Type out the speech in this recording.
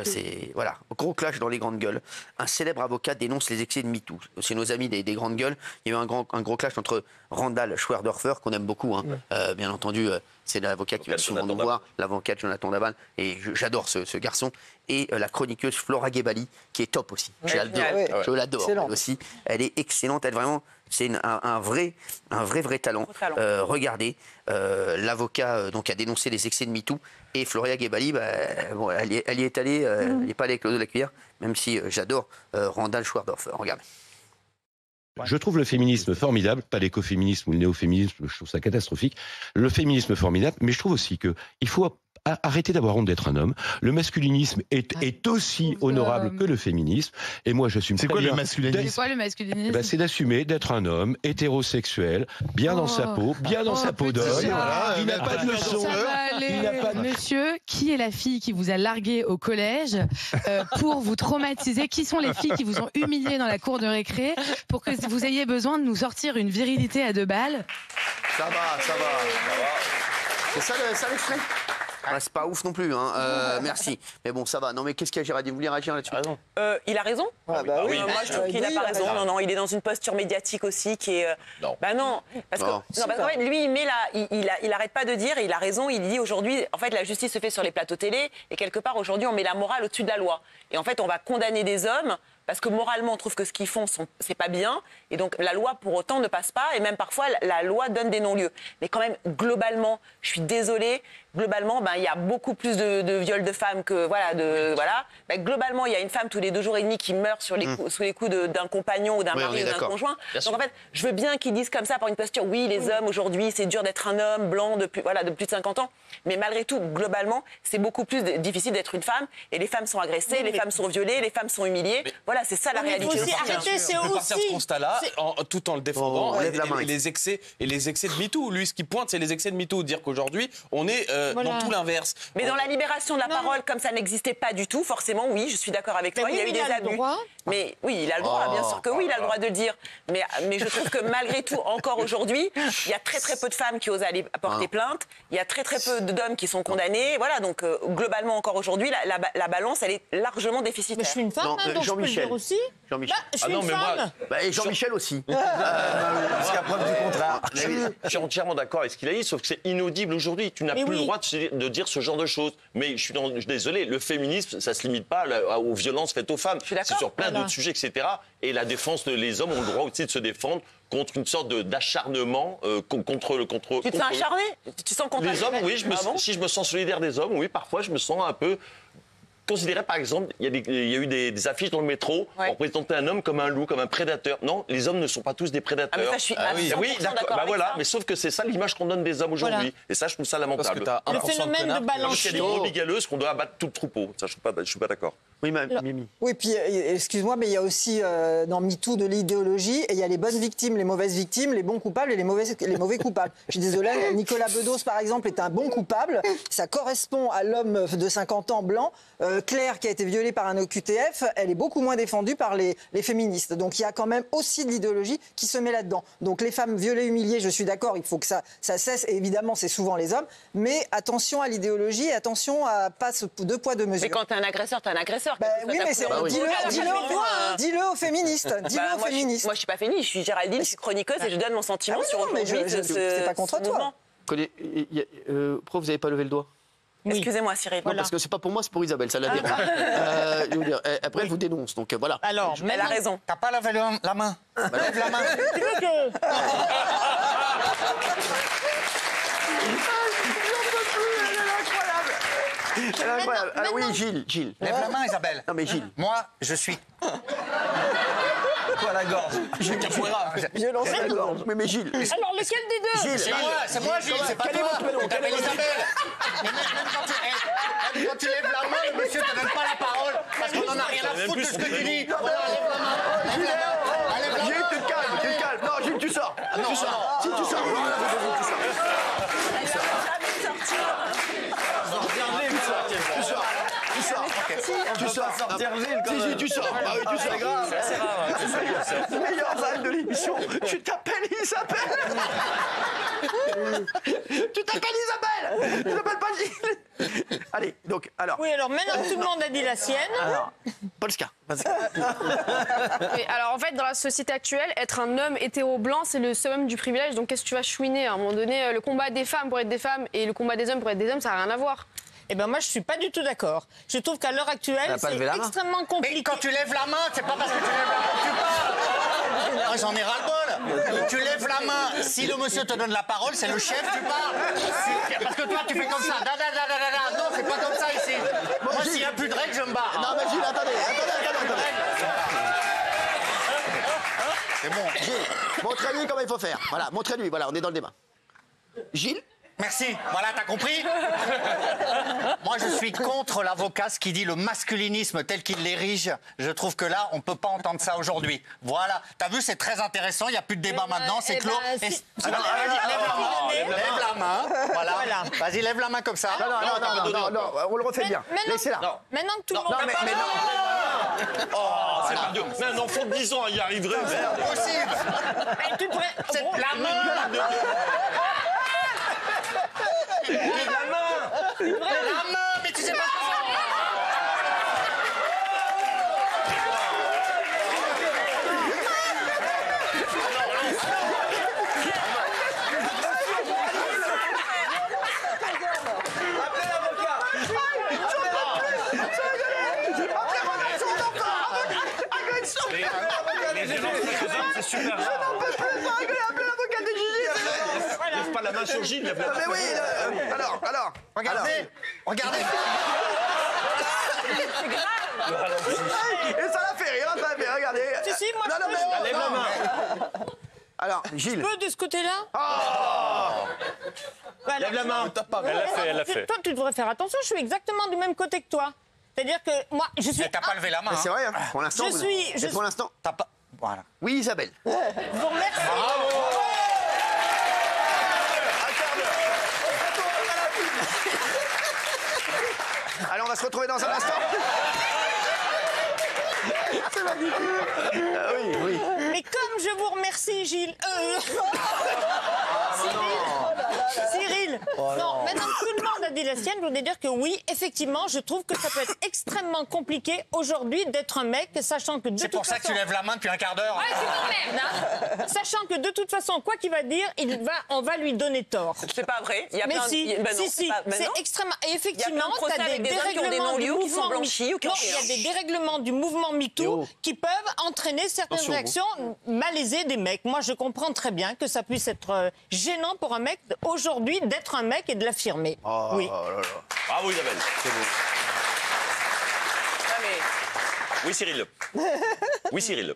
c'est voilà, gros clash dans les grandes gueules. Un célèbre avocat dénonce les excès de MeToo. C'est nos amis des grandes gueules. Il y a eu un gros clash entre Randall Schwerdorfer, qu'on aime beaucoup, hein. Bien entendu, c'est l'avocat qui va souvent nous voir, l'avocat de Jonathan Daval, et j'adore ce garçon, et la chroniqueuse Flora Gebali, qui est top aussi. Je l'adore elle aussi. Elle est excellente, elle vraiment, c'est un vrai talent. Regardez, l'avocat donc a dénoncé les excès de MeToo, et Flora Gebali, bon, elle y est allée, elle n'est pas allée avec l'eau de la cuillère, même si j'adore Randall Schwerdorfer. Regardez. Je trouve le féminisme formidable, pas l'écoféminisme ou le néo-féminisme, je trouve ça catastrophique. Le féminisme formidable, mais je trouve aussi que il faut arrêter d'avoir honte d'être un homme. Le masculinisme est aussi honorable que le féminisme. Et moi, j'assume. C'est quoi le masculinisme? C'est quoi le masculinisme? C'est d'assumer d'être un homme hétérosexuel, bien dans sa peau, bien dans sa peau d'homme. Il n'a pas de leçon. Monsieur, qui est la fille qui vous a largué au collège pour vous traumatiser? Qui sont les filles qui vous ont humilié dans la cour de récré pour que vous ayez besoin de nous sortir une virilité à 2 balles? Ça va. C'est ça l'extrait? C'est pas ouf non plus, hein. Merci. Mais bon, ça va. Non, mais qu'est-ce qu'il y a, Gérard? Vous voulez réagir là-dessus? Il a raison. Oui. Moi, je trouve qu'il n'a pas raison. Non, il est dans une posture médiatique aussi qui est. Non. Non. Parce qu'en fait, lui, il arrête pas de dire, et il a raison. Il dit aujourd'hui, en fait, la justice se fait sur les plateaux télé, et quelque part aujourd'hui, on met la morale au-dessus de la loi. Et en fait, on va condamner des hommes parce que moralement, on trouve que ce qu'ils font, c'est pas bien. Et donc, la loi, pour autant, ne passe pas. Et même parfois, la loi donne des non-lieux. Mais quand même, globalement, je suis désolée, globalement, il y a beaucoup plus de viols de femmes que, globalement, il y a une femme tous les 2 jours et demi qui meurt sous les coups d'un compagnon ou d'un mari ou d'un conjoint. Donc, en fait, je veux bien qu'ils disent comme ça, par une posture, oui, les hommes, aujourd'hui, c'est dur d'être un homme blanc de plus de 50 ans. Mais malgré tout, globalement, c'est beaucoup plus difficile d'être une femme. Et les femmes sont agressées, les femmes sont violées, les femmes sont humiliées. Voilà, c'est ça la réalité. Arrêtez, c'est aussi... partir de ce constat-là, tout en le défendant, et les excès de MeToo. Lui, ce qui pointe, c'est les excès de MeToo. Dire qu'aujourd'hui, on est dans tout l'inverse. Mais dans la libération de la parole, comme ça n'existait pas du tout, forcément, oui, je suis d'accord avec toi, il y a eu des abus. Mais oui, il a le droit, bien sûr que oui, il a le droit de le dire. Mais je trouve que malgré tout, encore aujourd'hui, il y a très très peu de femmes qui osent aller porter plainte. Il y a très très peu d'hommes qui sont condamnés. Voilà, donc globalement, encore aujourd'hui, la balance, elle est largement déficitaire. Mais je suis une femme, donc je peux le dire aussi. Jean-Michel. Je suis une femme. Et Jean-Michel aussi. Jusqu'à preuve du contraire. Je suis entièrement d'accord avec ce qu'il a dit, sauf que c'est inaudible aujourd'hui. Tu n'as plus le droit de dire ce genre de choses. Mais je suis désolé, le féminisme, ça ne se limite pas aux violences faites aux femmes. C'est sur plein d'autres sujets, etc. Et la défense les hommes ont le droit aussi de se défendre contre une sorte d'acharnement contre. Tu te sens acharné? Tu sens contre les hommes? Oui, si je me sens solidaire des hommes, oui, parfois je me sens un peu. Considérer, par exemple, il y a eu des affiches dans le métro pour présenter un homme comme un loup, comme un prédateur. Non, les hommes ne sont pas tous des prédateurs. Mais ça, je suis oui, d'accord. Voilà, mais sauf que c'est ça l'image qu'on donne des hommes aujourd'hui. Voilà. Et ça, je trouve ça lamentable. Le phénomène de balance. Il y a des brebis galeuses qu'on doit abattre tout le troupeau. Ça, je suis pas d'accord. Oui, Mimi. Oui, puis excuse-moi, mais il y a aussi dans MeToo de l'idéologie, et il y a les bonnes victimes, les mauvaises victimes, les bons coupables et les mauvais coupables. Je suis désolée, Nicolas Bedos, par exemple, est un bon coupable. Ça correspond à l'homme de 50 ans blanc. Claire, qui a été violée par un OQTF, elle est beaucoup moins défendue par les féministes. Donc il y a quand même aussi de l'idéologie qui se met là-dedans. Donc les femmes violées, humiliées, je suis d'accord, il faut que ça cesse. Et évidemment, c'est souvent les hommes. Mais attention à l'idéologie et attention à pas ce 2 poids 2 mesures. Mais quand t'es un agresseur, t'es un agresseur. Oui, mais dis-le aux féministes. Dis-le aux féministes. Moi, je suis pas féministe, je suis Géraldine, je suis chroniqueuse et je donne mon sentiment sur aujourd'hui. C'est pas contre toi. Pourquoi vous n'avez pas levé le doigt? Excusez-moi, Cyril. Non, parce que c'est pas pour moi, c'est pour Isabelle, ça la dérange. Après, elle vous dénonce, donc voilà. Alors, elle a raison. T'as pas levé la main. Lève la main. Elle est incroyable. Alors oui, Gilles. Lève la main, Isabelle. Non, mais Gilles. Moi, je suis... Quoi, la gorge? Gilles Capoeira. Violence à la gorge. Mais Gilles. Alors, lequel des deux? Gilles. C'est moi, Gilles, c'est pas toi. Tu t'appelles Isabelle. Même quand tu lèves la main, le monsieur te donne pas la parole parce qu'on en a rien à foutre de ce que tu dis. Lève la main. Gilles, tu te calmes. Non, Gilles, tu sors. Tu sors. Si, tu sors. Tu sors. Tu sors. Si, tu sors. Ah oui, tu sors. C'est grave. C'est rare. Meilleure vanne de l'émission. Tu t'appelles Isabelle. Tu t'appelles Isabelle. Tu t'appelles pas Gilles. Allez, donc, alors. Oui, alors maintenant que tout le monde a dit la sienne. Alors, Polska. Oui, alors en fait, dans la société actuelle, être un homme hétéro blanc, c'est le summum du privilège. Donc qu'est-ce que tu vas chouiner? À un moment donné, le combat des femmes pour être des femmes et le combat des hommes pour être des hommes, ça n'a rien à voir. Eh ben moi, je suis pas du tout d'accord. Je trouve qu'à l'heure actuelle, c'est extrêmement compliqué. Mais quand tu lèves la main, c'est pas parce que tu lèves la main que tu parles. Moi, j'en ai ras-le-bol. Tu lèves la main. Si le monsieur te donne la parole, c'est le chef, tu parles. Parce que toi, tu fais comme ça. Non, c'est pas comme ça ici. Moi, s'il n'y a plus de règles, je me barre. Non, mais Gilles, attendez. C'est bon. Gilles, montrez-lui comment il faut faire. Voilà, montrez-lui. Voilà, on est dans le débat. Gilles? Merci. Voilà, t'as compris? Moi, je suis contre l'avocat, ce qui dit le masculinisme tel qu'il l'érige. Je trouve que là, on peut pas entendre ça aujourd'hui. Voilà. T'as vu, c'est très intéressant. Il n'y a plus de débat maintenant. C'est clos. Alors, lève la main. Voilà. Vas-y, lève la main comme ça. Non, on le refait bien. Laissez-la. Maintenant que tout le monde Non, mais non. Oh, c'est pas dur. Mais un enfant de 10 ans, il y arriverait. Merde. Possible. Mais tu pourrais... La main. La main, mais tu sais pas C'est super. Lève pas la main sur Gilles. Mais oui, alors. Regardez. C'est grave. Et ça l'a fait rire, regardez. Si, moi, Lève la main. Alors, Gilles. Tu peux de ce côté-là? Lève la main. Elle l'a fait. Toi, tu devrais faire attention, je suis exactement du même côté que toi. C'est-à-dire que moi, je suis... Mais t'as pas levé la main. C'est vrai, hein. Pour l'instant. Pour l'instant. T'as pas... Voilà. Oui, Isabelle. Je vous remercie. Allez, on va se retrouver dans un instant. C'est magnifique. Oui. Mais comme je vous remercie, Gilles... Cyril. Non, maintenant que tout le monde a dit la sienne, je voudrais dire que oui, effectivement, je trouve que ça peut être extrêmement compliqué aujourd'hui d'être un mec, sachant que de C'est toute pour ça façon... que tu lèves la main depuis un quart d'heure. Ouais, tu m'emmerdes, hein. Sachant que de toute façon, quoi qu'il va dire, on va lui donner tort. C'est pas vrai. Il y a Mais plein si, ben non, si, pas- ben c'est non. extrêmement... Et Il y a effectivement, plein de procès t'as des avec des hommes qui ont des dérèglements du non-lieux, qui sont mouvement blanchis ou qui ont Non, rien. il y a des dérèglements du mouvement MeToo qui peuvent entraîner certaines réactions malaisées des mecs. Moi, je comprends très bien que ça puisse être gênant pour un mec aujourd'hui d'être un mec et de l'affirmer. Oui. Bravo Isabelle. C'est beau. Oui Cyril. Oui Cyril.